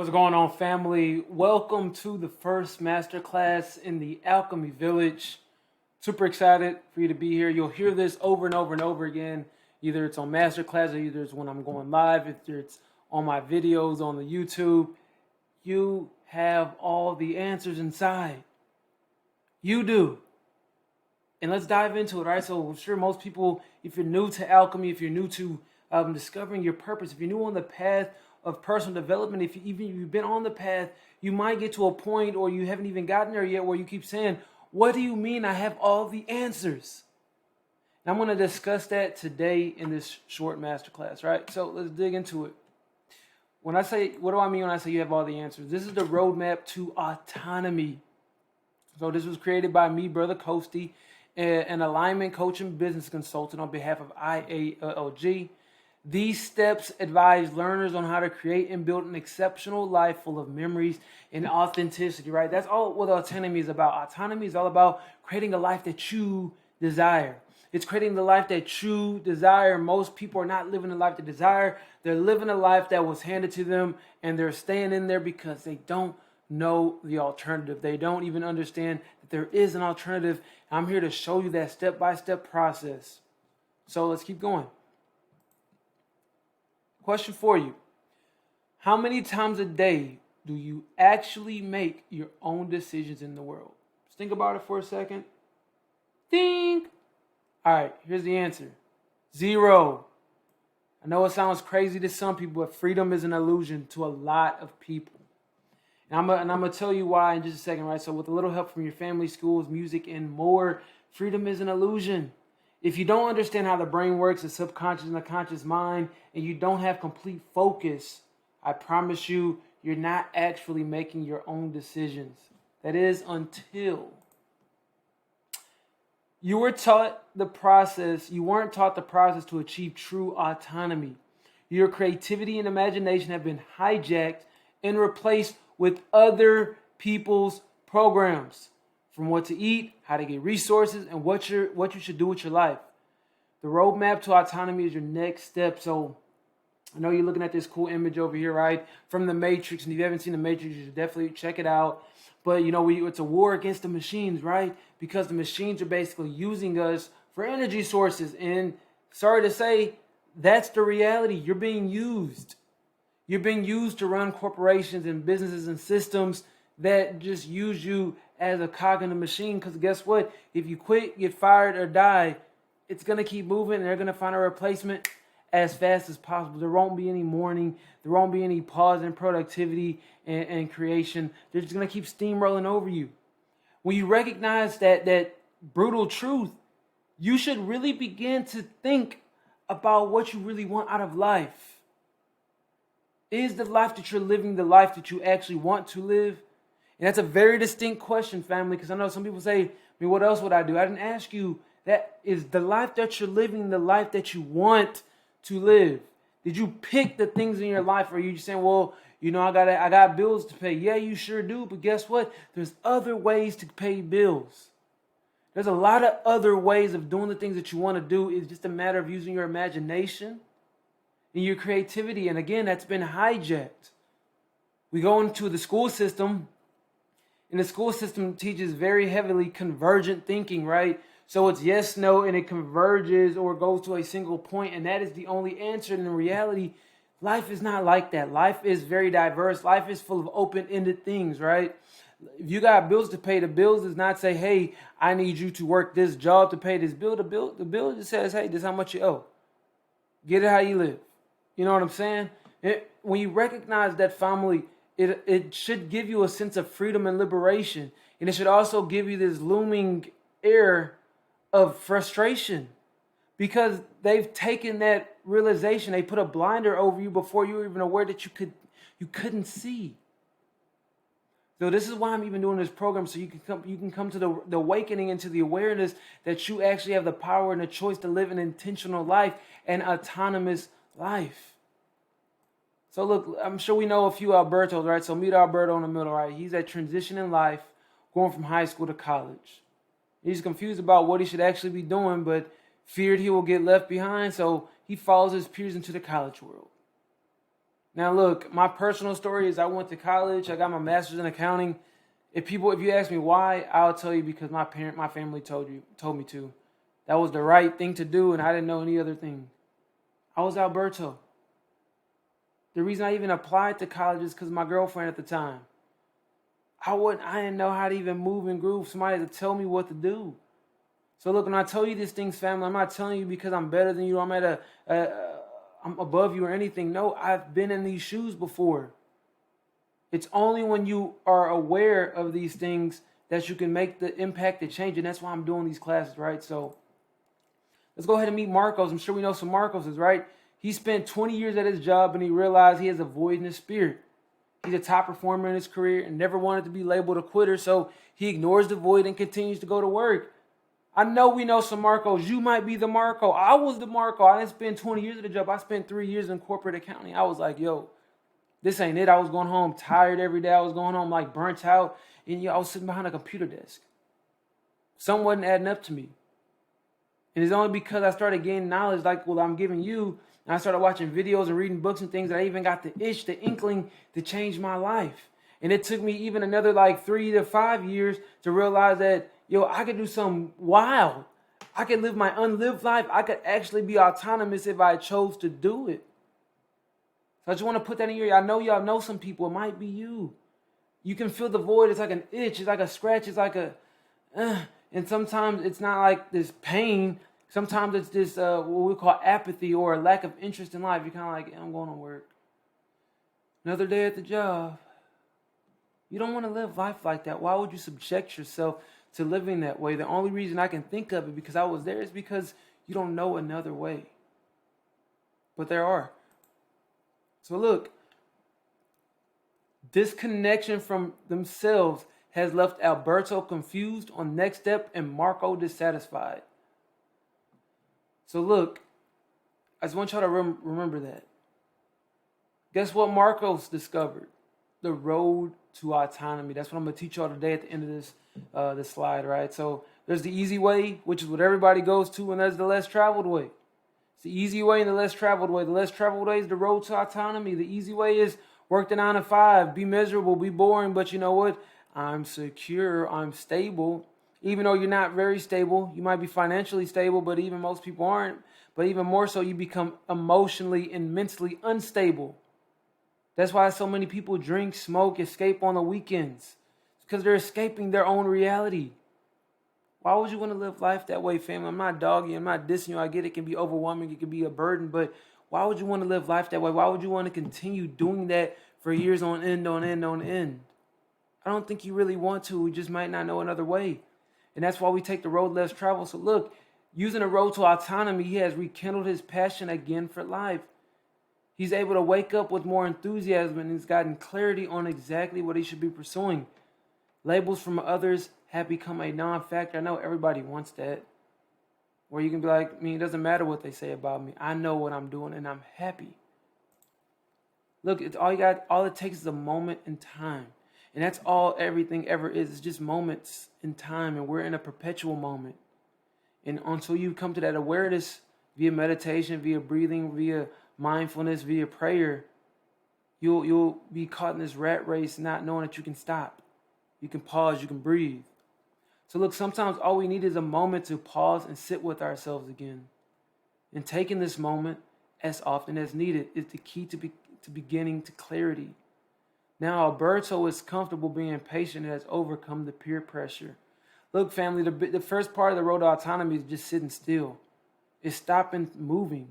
What's going on, family? Welcome to the first masterclass in the Alchemy Village. Super excited for you to be here. You'll hear this over and over and over again. Either it's on masterclass or either it's when I'm going live. If it's on my videos on the YouTube. You have all the answers inside. You do. And let's dive into it, right? So I'm sure most people, if you're new to alchemy, if you're new to discovering your purpose, if you're new on the path of personal development, if you've been on the path, you might get to a point, or you haven't even gotten there yet, where you keep saying, what do you mean I have all the answers? And I'm going to discuss that today in this short masterclass, right? So let's dig into it. When I say, what do I mean when I say you have all the answers? This is the roadmap to autonomy. So this was created by me, Brother 𝐁𝐫𝐶, an alignment coach and business consultant on behalf of IALG. These steps advise learners on how to create and build an exceptional life full of memories and authenticity, right? That's all what autonomy is about. Autonomy is all about creating a life that you desire. It's creating the life that you desire. Most people are not living the life they desire. They're living a life that was handed to them, and they're staying in there because they don't know the alternative. They don't even understand that there is an alternative. I'm here to show you that step-by-step process. So let's keep going. Question for you. How many times a day do you actually make your own decisions in the world? Just think about it for a second. Think. All right, here's the answer. 0. I know it sounds crazy to some people, but freedom is an illusion to a lot of people. And I'm going to tell you why in just a second, right? So with a little help from your family, schools, music, and more, freedom is an illusion. If you don't understand how the brain works, the subconscious and the conscious mind, and you don't have complete focus, I promise you, you're not actually making your own decisions. That is until you were taught the process. You weren't taught the process to achieve true autonomy. Your creativity and imagination have been hijacked and replaced with other people's programs. From what to eat, how to get resources, and what you should do with your life. The roadmap to autonomy is your next step. So I know you're looking at this cool image over here, right? From the Matrix. And if you haven't seen the Matrix, you should definitely check it out. But, it's a war against the machines, right? Because the machines are basically using us for energy sources. And sorry to say, that's the reality. You're being used. You're being used to run corporations and businesses and systems that just use you as a cog in the machine. Because guess what? If you quit, get fired, or die, it's going to keep moving, and they're going to find a replacement as fast as possible. There won't be any mourning. There won't be any pause in productivity and creation. They're just going to keep steamrolling over you. When you recognize that brutal truth, you should really begin to think about what you really want out of life. Is the life that you're living the life that you actually want to live? And that's a very distinct question, family, because I know some people say, what else would I do? I didn't ask you, that is the life that you're living the life that you want to live? Did you pick the things in your life, or are you just saying, I got bills to pay? Yeah, you sure do, but guess what? There's other ways to pay bills. There's a lot of other ways of doing the things that you want to do. It's just a matter of using your imagination and your creativity. And again, that's been hijacked. We go into the school system, and the school system teaches very heavily convergent thinking, right? So it's yes, no, and it converges or goes to a single point, and that is the only answer. And in reality, life is not like that. Life is very diverse. Life is full of open-ended things, right? If you got bills to pay, the bill does not say, hey, I need you to work this job to pay this bill. The bill just says, hey, this is how much you owe. Get it how you live. You know what I'm saying? When you recognize that, family, it should give you a sense of freedom and liberation. And it should also give you this looming air of frustration, because they've taken that realization, they put a blinder over you before you were even aware that you couldn't see. So this is why I'm even doing this program, so you can come to the awakening and to the awareness that you actually have the power and the choice to live an intentional life, an autonomous life. So look, I'm sure we know a few Albertos, right? So meet Alberto in the middle, right? He's at transition in life, going from high school to college. He's confused about what he should actually be doing, but feared he will get left behind, so he follows his peers into the college world. Now, look, my personal story is I went to college. I got my master's in accounting. If you ask me why, I'll tell you because my family told me to. That was the right thing to do, and I didn't know any other thing. I was Alberto. The reason I even applied to college is because of my girlfriend at the time. I didn't know how to even move and groove. Somebody to tell me what to do. So look, when I tell you these things, family, I'm not telling you because I'm better than you. I'm above you or anything. No, I've been in these shoes before. It's only when you are aware of these things that you can make the impact, the change. And that's why I'm doing these classes, right? So let's go ahead and meet Marcos. I'm sure we know some Marcoses, right? He spent 20 years at his job and he realized he has a void in his spirit. He's a top performer in his career and never wanted to be labeled a quitter, so he ignores the void and continues to go to work. I know we know some Marcos. You might be the Marco. I was the Marco. I didn't spend 20 years at the job. I spent 3 years in corporate accounting. I was like, yo, this ain't it. I was going home tired every day. I was going home like burnt out. And I was sitting behind a computer desk. Something wasn't adding up to me. And it's only because I started gaining knowledge like what I'm giving you. And I started watching videos and reading books and things that I even got the inkling to change my life. And it took me even another like 3 to 5 years to realize that, yo, I could do something wild. I could live my unlived life. I could actually be autonomous if I chose to do it. So I just want to put that in your ear. I know y'all know some people. It might be you. You can feel the void. It's like an itch. It's like a scratch. It's like and sometimes it's not like this pain. Sometimes it's this what we call apathy or a lack of interest in life. You're kind of like, I'm going to work. Another day at the job. You don't want to live life like that. Why would you subject yourself to living that way? The only reason I can think of it because I was there is because you don't know another way. But there are. So look, disconnection from themselves has left Alberto confused on next step and Marco dissatisfied. So look, I just want y'all to remember that. Guess what Marcos discovered? The road to autonomy. That's what I'm going to teach y'all today at the end of this slide, right? So there's the easy way, which is what everybody goes to, and there's the less traveled way. It's the easy way and the less traveled way. The less traveled way is the road to autonomy. The easy way is work the 9 to 5, be miserable, be boring, but you know what? I'm secure, I'm stable. Even though you're not very stable, you might be financially stable, but even most people aren't. But even more so, you become emotionally and mentally unstable. That's why so many people drink, smoke, escape on the weekends. It's because they're escaping their own reality. Why would you want to live life that way, family? I'm not dogging, I'm not dissing you. I get it can be overwhelming, it can be a burden, but why would you want to live life that way? Why would you want to continue doing that for years on end, on end, on end? I don't think you really want to. We just might not know another way. And that's why we take the road less traveled. So look, using the road to autonomy, he has rekindled his passion again for life. He's able to wake up with more enthusiasm and he's gotten clarity on exactly what he should be pursuing. Labels from others have become a non-factor. I know everybody wants that. Where you can be like, it doesn't matter what they say about me. I know what I'm doing and I'm happy. Look, it's all it takes is a moment in time. And that's all everything ever is. It's just moments in time, and we're in a perpetual moment. And until you come to that awareness via meditation, via breathing, via mindfulness, via prayer, you'll be caught in this rat race not knowing that you can stop. You can pause, you can breathe. So look, sometimes all we need is a moment to pause and sit with ourselves again. And taking this moment as often as needed is the key to beginning to clarity. Now, Alberto is comfortable being patient and has overcome the peer pressure. Look, family, the first part of the road to autonomy is just sitting still. It's stopping moving.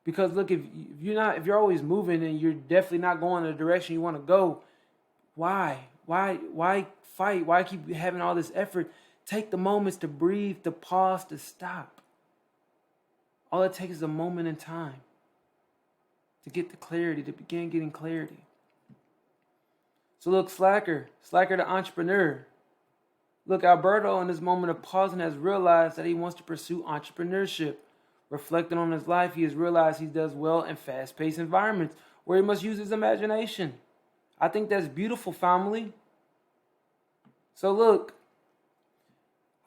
Because look, if you're always moving and you're definitely not going in the direction you want to go, why? Why fight? Why keep having all this effort? Take the moments to breathe, to pause, to stop. All it takes is a moment in time to get the clarity, to begin getting clarity. So look, Slacker the entrepreneur. Look, Alberto in this moment of pausing has realized that he wants to pursue entrepreneurship. Reflecting on his life, he has realized he does well in fast-paced environments where he must use his imagination. I think that's beautiful, family. So look,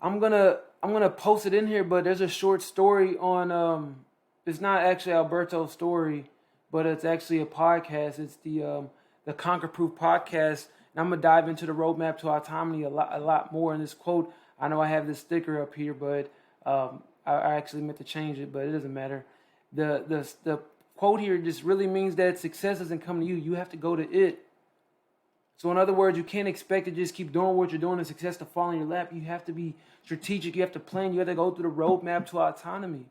I'm gonna post it in here, but there's a short story on it's not actually Alberto's story, but it's actually a podcast. It's the Conquer Proof podcast. And I'm going to dive into the roadmap to autonomy a lot more in this quote. I know I have this sticker up here, but I actually meant to change it, but it doesn't matter. The quote here just really means that success doesn't come to you. You have to go to it. So in other words, you can't expect to just keep doing what you're doing and success to fall in your lap. You have to be strategic. You have to plan. You have to go through the roadmap to autonomy.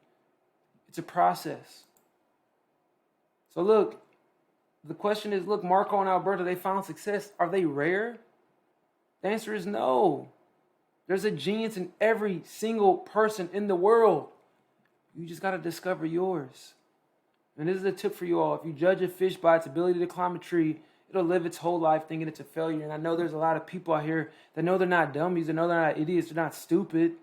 It's a process. So look, the question is, look, Marco and Alberto, they found success. Are they rare? The answer is no. There's a genius in every single person in the world. You just got to discover yours. And this is a tip for you all. If you judge a fish by its ability to climb a tree, it'll live its whole life thinking it's a failure. And I know there's a lot of people out here that know they're not dummies, they know they're not idiots, they're not stupid,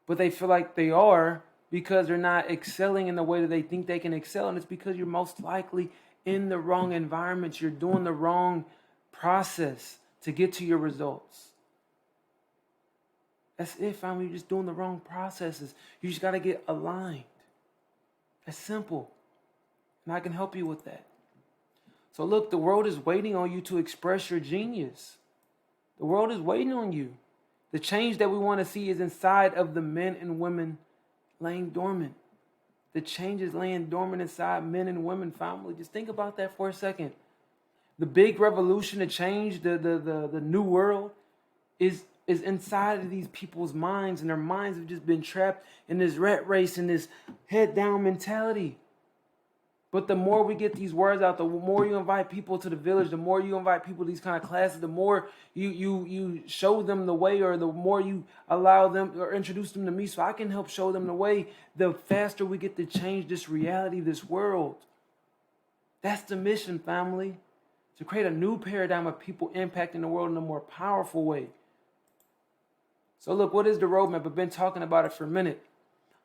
but they feel like they are because they're not excelling in the way that they think they can excel. And it's because you're most likely in the wrong environment. You're doing the wrong process to get to your results. That's it, family. You're just doing the wrong processes. You just got to get aligned. That's simple. And I can help you with that. So look, the world is waiting on you to express your genius. The world is waiting on you. The change that we want to see is inside of the men and women laying dormant. The change is laying dormant inside men and women, family. Just think about that for a second. The big revolution to change the new world is inside of these people's minds, and their minds have just been trapped in this rat race and this head down mentality. But the more we get these words out, the more you invite people to the village, the more you invite people to these kind of classes, the more you show them the way, or the more you allow them or introduce them to me so I can help show them the way, the faster we get to change this reality, this world. That's the mission, family. To create a new paradigm of people impacting the world in a more powerful way. So look, what is the roadmap? I've been talking about it for a minute.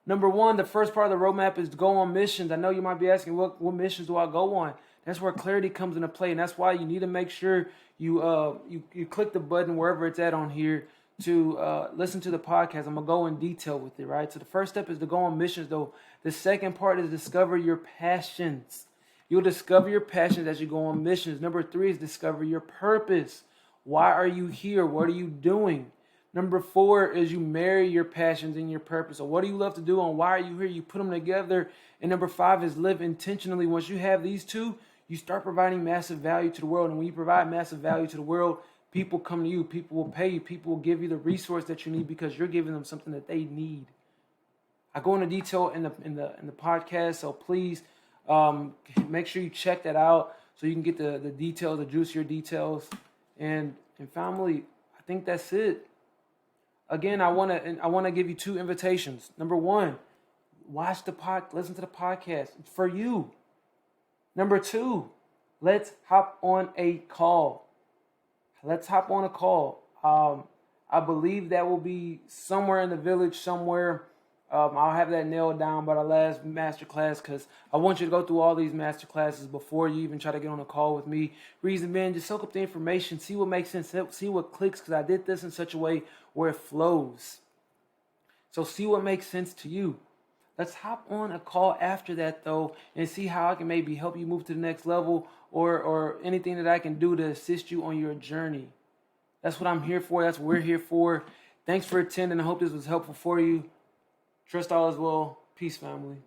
Number one, the first part of the roadmap is to go on missions. I know you might be asking, what missions do I go on? That's where clarity comes into play, and that's why you need to make sure you click the button wherever it's at on here to listen to the podcast. I'm going to go in detail with it, right? So the first step is to go on missions, though. The second part is discover your passions. You'll discover your passions as you go on missions. Number three is discover your purpose. Why are you here? What are you doing? Number four is you marry your passions and your purpose. So what do you love to do and why are you here? You put them together. And number five is live intentionally. Once you have these two, you start providing massive value to the world. And when you provide massive value to the world, people come to you. People will pay you. People will give you the resource that you need because you're giving them something that they need. I go into detail in the podcast, so please make sure you check that out so you can get the details, the juicier details. And family, I think that's it. Again, I want to give you two invitations. Number one, listen to the podcast. It's for you. Number two, let's hop on a call. Let's hop on a call. I believe that will be somewhere in the village, somewhere. I'll have that nailed down by the last masterclass because I want you to go through all these masterclasses before you even try to get on a call with me. Reason being, just soak up the information, see what makes sense, see what clicks, because I did this in such a way where it flows. So see what makes sense to you. Let's hop on a call after that, though, and see how I can maybe help you move to the next level or anything that I can do to assist you on your journey. That's what I'm here for. That's what we're here for. Thanks for attending. I hope this was helpful for you. Trust all is well. Peace, family.